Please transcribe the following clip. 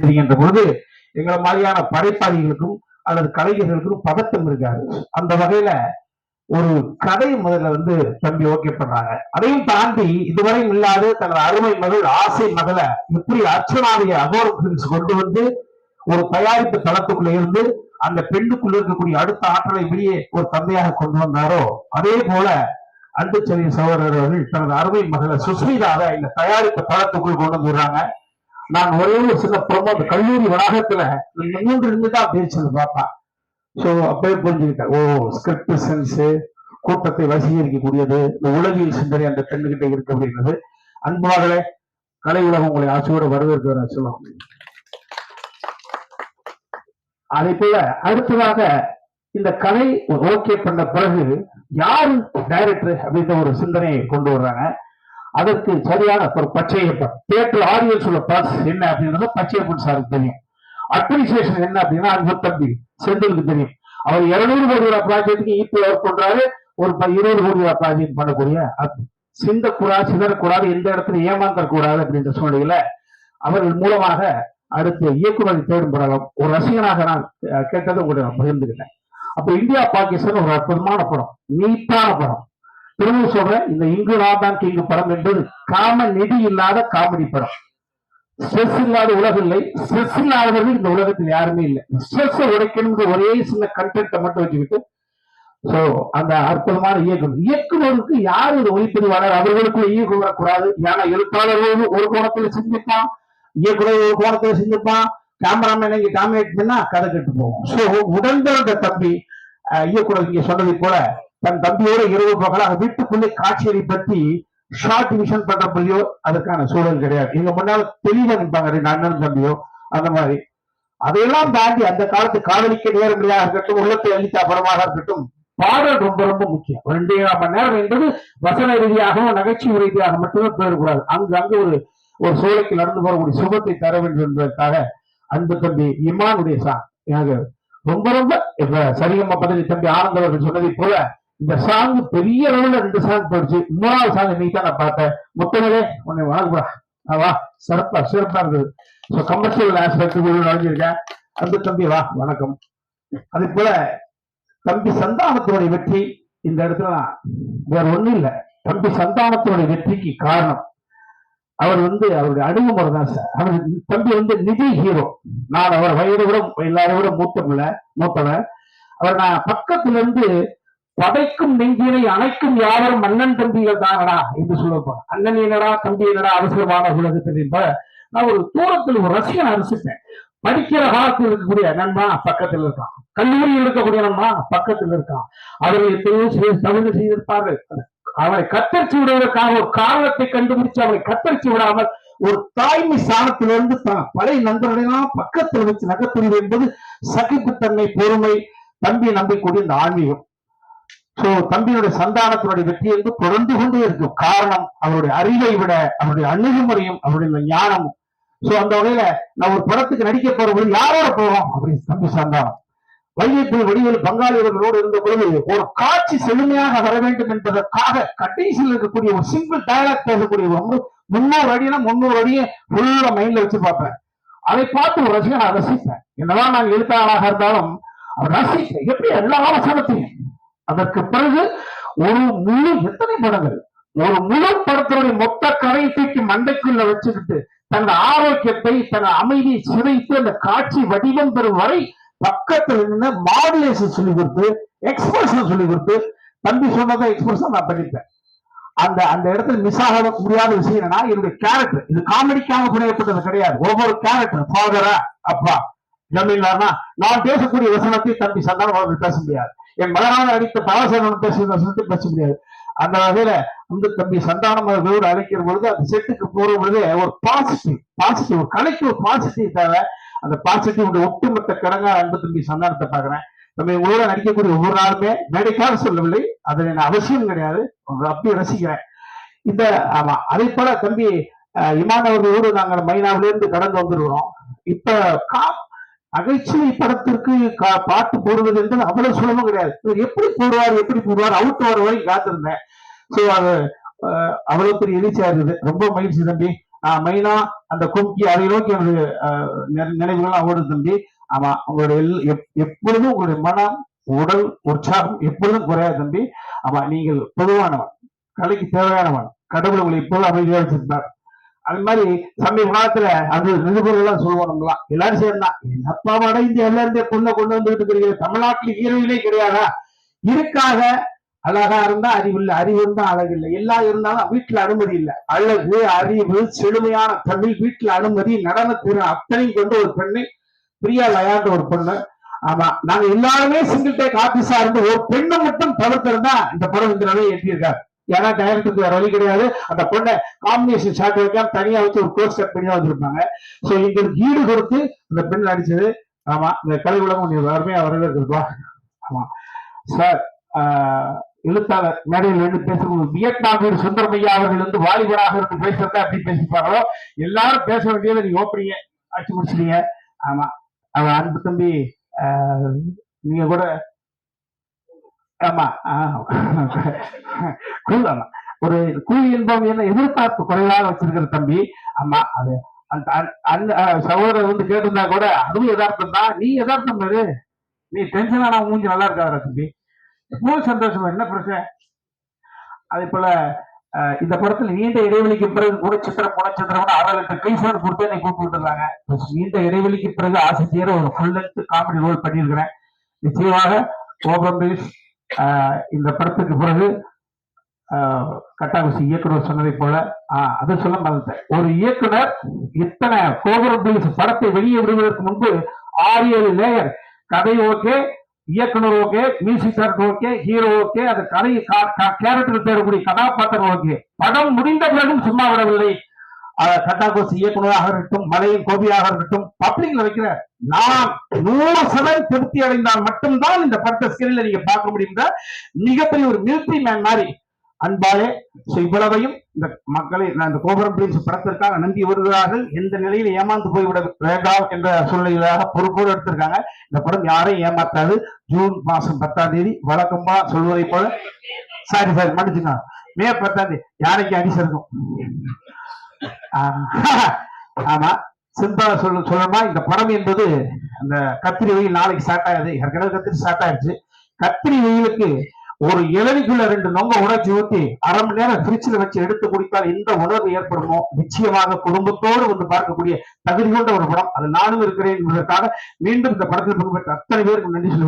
நடிக்கிறீங்கன்ற பொழுது எங்களை மாதிரியான படைப்பாளிகளுக்கும் அல்லது கலைஞர்களுக்கும் பதட்டம் இருக்காது. அந்த வகையில ஒரு கதை முதல்ல தம்பி ஓகே பண்றாங்க. அதையும் தாண்டி இதுவரையும் இல்லாத தனது அருமை மகள் ஆசை மகளை எப்படி அர்ச்சனாவுடைய அகோரம் கொண்டு ஒரு தயாரிப்பு தளத்துக்குள்ள இருந்து அந்த பெண்ணுக்குள்ள இருக்கக்கூடிய அடுத்த ஆற்றலை வெளியே ஒரு தந்தையாக கொண்டு வந்தாரோ, அதே போல அன்புச்செல்வி சகோதரர் அவர்கள் தனது அருமை மகளை சுஸ்மிதாவை இந்த தயாரிப்பு தளத்துக்குள் கொண்டு வந்துடுறாங்க. நான் ஒரே ஒரு சின்ன ப்ரொமோட் கல்லூரி வளாகத்துல 3 நிமிடம் தான் பேசுறது பார்ப்பேன். ஸோ அப்பவே புரிஞ்சுக்கிட்டேன், ஓ ஸ்கிரிப்ட் சென்ஸ் கூட்டத்தை வசீகரிக்கக்கூடியது இந்த உலகியல் சிந்தனை அந்த பெண்ணுகிட்ட இருக்கு அப்படின்றது. அன்பாகவே கலை உலகம் உங்களை ஆசையோடு வரவேற்கிற சொல்லுவோம். அதே போல அடுத்ததாக இந்த கலை ஓகே பண்ண பிறகு யாரு டைரக்டர் அப்படின்ற ஒரு சிந்தனையை கொண்டு வர்றாங்க. அதற்கு சரியான ஒரு பச்சையப்பன் தியேட்டர் ஆடியன்ஸ் உள்ள பாஸ் என்ன அப்படின்றது பச்சையப்பன் சாருக்கு தெரியும். அப்ரிசியேஷன் என்ன அப்படின்னா அன்பு தம்பி செந்திலுக்கு தெரியும். அவர் 200 கோடி ரூபாய் ப்ராஜெக்டுக்கு இப்போ ஒர்க் பண்றாரு. ஒரு 20 கோடி ரூபாய் ப்ராஜெக்ட் பண்ணக்கூடிய சிந்தக்கூடாது, சிதறக்கூடாது, எந்த இடத்துல ஏமாந்தக்கூடாது அப்படின்ற சூழ்நிலையில அவர்கள் மூலமாக அடுத்து இயக்குநரை தேடும் படம் ஒரு ரசிகனாக நான் கேட்டதை உங்களை நான் பகிர்ந்துக்கிட்டேன். அப்ப இந்தியா பாகிஸ்தான் ஒரு அற்புதமான படம், நீட்டான படம். திரும்ப சொல்றேன், இந்த இங்கு நான் தான் கிங்கு படம் என்பது நிதி இல்லாத காமெடி படம். ஸ்ட்ரெஸ் இல்லாத உலகம் இல்லை, ஸ்ட்ரெஸ் இல்லாதவர்கள் இந்த உலகத்தில் யாருமே இல்லை. ஸ்ட்ரெஸ் உடைக்கணுங்கிற ஒரே சின்ன கண்டென்ட்டை மட்டும் வச்சுக்கிட்டு சோ அந்த அற்புதமான இயக்குநருக்கு யார் இது ஒளிப்பதிவாளர் அவர்களுக்குள்ள ஈகம் வரக்கூடாது. ஏன்னா எழுத்தாளர்கள் ஒரு கோணத்துல செஞ்சிருப்பான், இயக்குனர் ஒரு கோணத்துல செஞ்சிருப்பான், கேமராமேன் இங்க டாமினேட் பண்ணா கதை கெட்டு போகும். சோ உடன்பிறந்த தம்பி இயக்குனர் இங்க சொன்னதை போல தன் தம்பியோட இரவு பகலாக வீட்டுக்குள்ளே காட்சியை பற்றி ஷார்ட் விஷன் பண்றப்பையோ அதற்கான சூழல் கிடையாது. இங்க முன்னால தெளிவா நிற்பாங்க 2 அண்ணன் தம்பியோ. அந்த மாதிரி அதையெல்லாம் தாண்டி அந்த காலத்து காதலிக்க நேரடியாக இருக்கட்டும், உள்ளத்தை அளித்த படமாக இருக்கட்டும், பாடல் ரொம்ப ரொம்ப முக்கியம். 2.5 மணி நேரம் என்பது வசன ரீதியாகவும் நகைச்சுவை ரீதியாக மட்டுமே போயிடக்கூடாது. அங்கு ஒரு சோலைக்கு நடந்து போகக்கூடிய சுகத்தை தர வேண்டும் என்பதற்காக அன்பு தம்பி இமானுடைய சாங் எனக்கு ரொம்ப ரொம்ப இப்ப சரிகமா பதவி தம்பி ஆனந்த் அவர்கள் சொன்னதை போல இந்த சாங் பெரிய அளவுல 2 சாங் போயிடுச்சு. 3வது சாங் இன்னைக்கு தான் நான் பார்த்தேன். மொத்தமே உன்னை வா சிறப்பா இருந்தது. கமர்ஷியல் ஆஸ்பெக்ட் நுழைஞ்சிருக்கேன். அன்பு தம்பி வா வணக்கம். அதே போல தம்பி சந்தானத்தினுடைய வெற்றி இந்த இடத்துல வேற ஒண்ணும் இல்லை. தம்பி சந்தானத்தினுடைய வெற்றிக்கு காரணம் அவர் அவருடைய அணுகுமுறை தான் சார். அவர் தம்பி நிதி ஹீரோ. நான் அவர் வயதை விட எல்லாரும் விட மூத்தவன். அவர் நான் பக்கத்துல இருந்து படைக்கும் நெஞ்சினை அணைக்கும் யாவரும் அண்ணன் தம்பிகள் தானடா என்று சொல்லப்போம். அண்ணன் என்னடா தம்பி என்னடா அவசரமான உலகத்தில் என்ப நான் ஒரு தூரத்தில் ஒரு ரசிகன் அரசிட்டேன். படிக்கிற காலத்தில் இருக்கக்கூடிய நண்பா பக்கத்தில் இருக்கான், கல்லூரியில் இருக்கக்கூடிய நண்பா பக்கத்தில் இருக்கான். அவர்கள் எத்தனையோ தவறு செய்திருப்பார்கள். அவரை கத்தரிச்சு விடுவதற்காக ஒரு காரணத்தை கண்டுபிடிச்சு அவரை கத்தரிச்சு விடாமல் ஒரு தாய்மை ஸ்தானத்திலிருந்து பழைய நண்பர்களெல்லாம் பக்கத்தில் வச்சு நகர்த்துவது என்பது சகிப்புத்தன்மை, பொறுமை, தம்பியை நம்பிக்கூடிய இந்த ஆன்மீகம். சோ தம்பியுடைய சந்தானத்தினுடைய வெற்றி என்று தொடர்ந்து கொண்டே இருக்கும். காரணம் அவருடைய அறிவை விட அவருடைய அணுகுமுறையும் அவருடைய ஞானமும். சோ அந்த வகையில நான் ஒரு படத்துக்கு நடிக்க போற யாரோட போவோம் அப்படின்னு தம்பி சந்தானம் வையத்தில் வடிவில் பங்காளிகளோடு இருந்த பொழுது ஒரு காட்சி செழுமையாக வர வேண்டும் என்பதற்காக கடைசியில் இருக்கக்கூடிய ஒரு சிங்கிள் டயலாக் பேசக்கூடிய 300 அடினா 300 அடியை ஃபுல்லா மைண்ட்ல வச்சு பார்ப்பேன். அதை பார்த்து ஒரு ரசிகன் நான் ரசிப்பேன். என்னதான் நான் எழுத்தாளராக இருந்தாலும் ரசிப்பேன் எப்படி எல்லா வசனத்தையும். அதற்கு பிறகு ஒரு முழு எத்தனை படங்கள் ஒரு முழு படத்தினுடைய மொத்த கரையை தூக்கி மண்டைக்குள்ள வச்சுக்கிட்டு தன் ஆரோக்கியத்தை தன் அமைதியை சிதைத்து அந்த காட்சி வடிவம் பெறும் வரை பக்கத்துல இருந்து மாடுலேஷன் சொல்லி கொடுத்து எக்ஸ்பிரஷன் சொல்லி கொடுத்து தம்பி சொன்னதை எக்ஸ்பிரஷன் நான் பண்ணிட்டேன். அந்த இடத்துல மிஸ் ஆக முடியாத விஷயம் என்னன்னா என்னுடைய கேரக்டர் இது காமெடிக்காக புனையப்பட்டது கிடையாது. ஒவ்வொரு கேரக்டர் ஃபாதரா அப்பா ஜமீன்தார்னா நான் பேசக்கூடிய வசனத்தை தம்பி சந்தானம் அவர்கள் பேச முடியாது. என் மகனாக அடித்த பரவசனம் பேசுகிற வசனத்தை பேச முடியாது. அந்த வகையில தம்பி சந்தானம் அவர்களோடு அழைக்கிற பொழுது அந்த செட்டுக்கு போற பொழுது ஒரு பாசிட்டிவ் கலைக்கு ஒரு பாசிட்டிவ் தேவை. அந்த பாசிட்டிவ் ஒட்டுமொத்த கடங்கா அன்பு தம்பி சந்தானத்தை பாக்குறேன். நம்ம உங்களோட நடிக்கக்கூடிய ஒவ்வொரு நாளுமே மேடைக்காக சொல்லவில்லை, அது என்ன அவசியம் கிடையாது, அப்படி ரசிக்கிறேன். இந்த ஆமா அதே போல தம்பி இமான் அவர்களோடு நாங்கள் மைனாவிலிருந்து கடந்து வந்துருக்கிறோம். இப்ப நகைச்சுவை படத்திற்கு பாட்டு போடுவது என்பது அவ்வளவு சுலபம் கிடையாது. எப்படி போடுவார் அவுட் வர வரை காத்திருந்தேன். சோ அது அவ்வளவு பெரிய எழுச்சியா இருந்தது. ரொம்ப மகிழ்ச்சி தம்பி. மெயினா அந்த கும்கி அதை நோக்கி எனக்கு நினைவுகள்லாம் ஓடுது தம்பி. ஆமா, உங்களுடைய எப்பொழுதும் உங்களுடைய மனம் உடல் உற்சாகம் எப்பொழுதும் குறையாது தம்பி. ஆமா, நீங்கள் பொதுவானவன், கலைக்கு தேவையானவன், கடவுள் உங்களை எப்போதும் அமைதியா வச்சிருந்தார். அது மாதிரி சமீப காலத்துல அது நிருபர்கள் எல்லாம் சொல்லுவோம், எல்லாரும் சேர்ந்தான் என் அப்பாவோட இந்த எல்லாரும் பொண்ணை கொண்டு வந்துட்டு இருக்கிறீங்க, தமிழ்நாட்டில் ஹீரோயினே கிடையாதா? இருக்காக, அழகா இருந்தா அறிவு இல்லை, அறிவு இருந்தா அழகு இல்லை, எல்லாம் இருந்தாலும் வீட்டுல அனுமதி இல்லை. அழகு, அறிவு, செழுமையான தமிழ், வீட்டுல அனுமதி, நடனத்திறன் அத்தனையும் கொண்டு ஒரு பெண்ணு, பிரியா லயாண்ட ஒரு பொண்ணு. ஆமா, நாங்க எல்லாருமே சிங்கிள் டேக் ஆபீஸா இருந்து ஒரு பெண்ணை மட்டும் தவிர்த்திருந்தா இந்த படம் இந்த நிலையை எட்டியிருக்காரு. ஏன்னா டைரக்டருக்கு வேற வழி கிடையாது. அந்த பொண்ணை காம்பினேஷன் ஷாட் வைக்காம தனியா வச்சு ஒரு கோர்ஸ் கட் பண்ணி தான் வச்சிருப்பாங்க. சோ எங்களுக்கு ஈடு கொடுத்து அந்த பெண் நடிச்சது. ஆமா, இந்த கலை உலகம் அருமையா வரவேற்கிறதா. ஆமா சார், எழுத்தாளர் மேடையில் இருந்து பேசும்போது வியட்நாம் வீடு சுந்தரமையா அவர்கள் வந்து வாலிபராக இருந்து பேசுறத அப்படி பேசிப்பாங்களோ, எல்லாரும் பேச வேண்டியதை நீங்க ஓப்பறீங்க, ஆட்சி முடிச்சிட்டீங்க. ஆமா, அவன் அன்பு தம்பி நீங்க கூட ஆமா ஒரு கூலி என்பவன் என்ன எதிர்பார்ப்பு குறைவாக வச்சிருக்கிற தம்பி. ஆமா, அது அந்த சகோதரர் வந்து கேட்டிருந்தா கூட அதுவும் யதார்த்தம் தான். நீ யதார்த்தம் பாரு, நீ டென்ஷன் ஆனா மூஞ்சி நல்லா இருக்காதா தம்பி, எப்பவும் சந்தோஷமா, என்ன பிரச்சனை? அதே போல இந்த படத்துல நீண்ட இடைவெளிக்கு பிறகு கூட சித்திரம் குணச்சித்திரம் 6 கைசோடு கொடுத்து என்னை கூப்பிட்டு இருந்தாங்க. நீண்ட இடைவெளிக்கு பிறகு ஆசிரியர் ஒரு ஃபுல் லென்த் காமெடி ரோல் பண்ணியிருக்கிறேன். நிச்சயமாக இந்த படத்துக்கு பிறகு கட்டாகுசி இயக்குனர் சொன்னதை போல அதை சொல்ல மறந்துட்டேன். ஒரு இயக்குனர் இத்தனை கோபுரம் படத்தை வெளியே விடுவதற்கு முன்பு 6-7 லேயர், கதை ஓகே, இயக்குனர் okay, music director okay, hero okay, அந்த கதை கேரக்டர் தேடக்கூடிய கதாபாத்திரம் ஓகே. படம் முடிந்த பிறகும் சும்மா விடவில்லை. கட்டாகோசி இயக்குநராக இருக்கட்டும், மலையின் கோபியாக இருக்கட்டும், பப்ளிக்ல வைக்கிற நான் 100% திருப்தி அடைந்தால் மட்டும்தான் இந்த படத்தை ஸ்கிரீன்ல நீங்க பார்க்க முடியும். மிகப்பெரிய ஒரு மிலிட்டரி மேன் மாதிரி அன்பாலே இவ்வளவையும் இந்த மக்களை இந்த கோபுரம் பிரின்ஸ் படத்திற்காக நம்பி வருகிறார்கள். எந்த நிலையில் ஏமாந்து போய்விட வேண்டாம் என்ற சூழ்நிலையாக பொறுப்போடு எடுத்திருக்காங்க. இந்த படம் யாரையும் ஏமாத்தாது. ஜூன் மாசம் 10ஆம் தேதி வழக்கமா சொல்வதை போல, சாரி மன்னிச்சுங்க, மே 10ஆம் தேதி யானைக்கு அடிச்சிருக்கும். ஆமா, சிம்பிளா சொல்லணுமா, இந்த படம் என்பது அந்த கத்திரி வெயில் நாளைக்கு ஸ்டார்ட் ஆகுது. ஏற்கனவே கத்திரி ஸ்டார்ட் ஆயிடுச்சு. கத்திரி வெயிலுக்கு ஒரு இளநிக்குள்ள 2 நொங்க உடைச்சி ஊற்றி 1/2 மணி நேரம் பிரிட்ஜில் வச்சு எடுத்து குடித்தால் எந்த உணர்வு ஏற்படுமோ நிச்சயமாக குடும்பத்தோடு வந்து பார்க்கக்கூடிய தகுதி கொண்ட ஒரு படம். அது நானும் இருக்கிறேன் என்பதற்காக மீண்டும் இந்த படத்தில் பங்கு பெற்ற அத்தனை பேருக்கு நன்றி சொல்லி